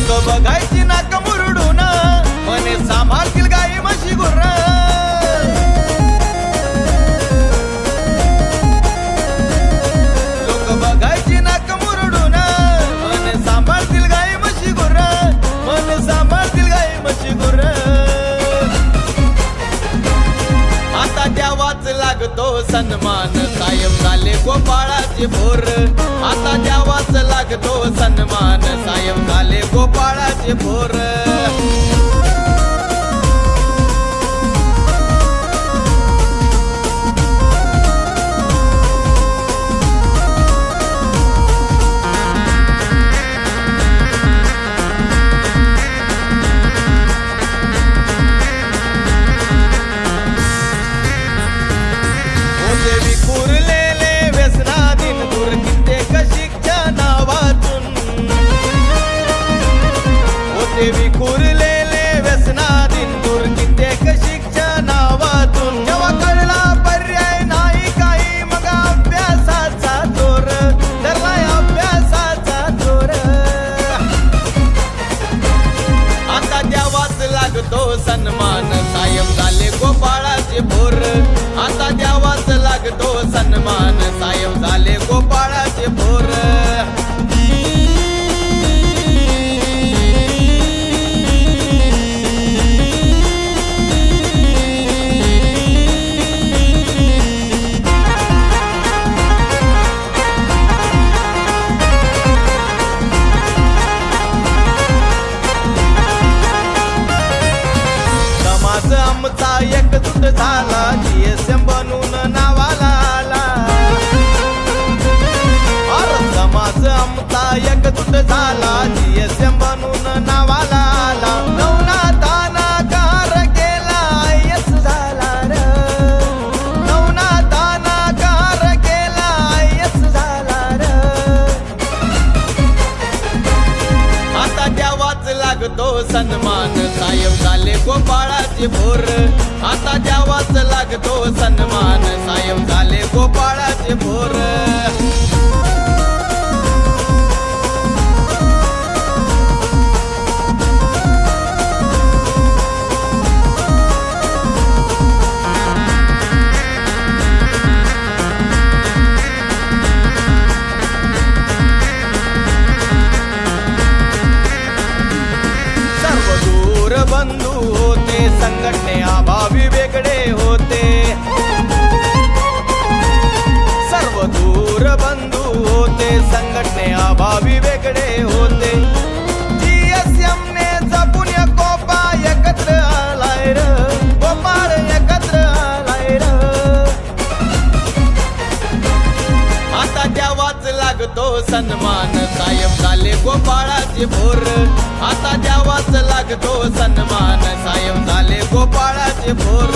लोक बघायची नाक मुरडून मने सांभाळतील गाई म्हशी गुर्र लोक बघायची नाक मुरडून मने सांभाळतील गाई म्हशी गुर्र मने सांभाळतील गाई म्हशी गुर्र आता द्यावाच लागतो सन्मान कायम झाले गोपाळाचे भोर आता द्यावाच लागतो सन्मान कायम झाले गोपाळाचे भोर विखुरलेले व्यसनाधीन दूर कित्येक शिक्षा नावातून जेव्हा कळला पर्याय नाही काही मग अभ्यासाचा जोर धरलाय अभ्यासाचा जोर आता द्यावाच लागतो सन्मान कायम झाले गोपाळाचे भोर आता द्यावाच लागतो सन्मान कायम झाले गोपाळाचे भोर आमचा एकजूट झाला जीएसएम बनून नावाला आला समाज आमचा एकजूट झाला जीएसएम बनून नावाला आला नवनाथाना कार केला आयएस झाला र नवनाथाना कार केला आयएस झाला र आता द्यावाच लागतो सन्मान कायम झाले गोपाळाचे भोर आता द्यावाच लागतो सन्मान कायम झाले गोपाळाचे भोर बंधू होते संघटने अभावी वेगळे होते सर्व दूर बंधू होते संघटने अभावी वेगळे होते जीएसएम ने जपून कोपा एकत्र आलाय र गोपाळ एकत्र आलाय र आता द्यावाच लागतो सन्मान कायम झाले गोपाळाचे भोर आता द्यावाच लागतो सन्मान कायम झाले गोपाळाचे भोर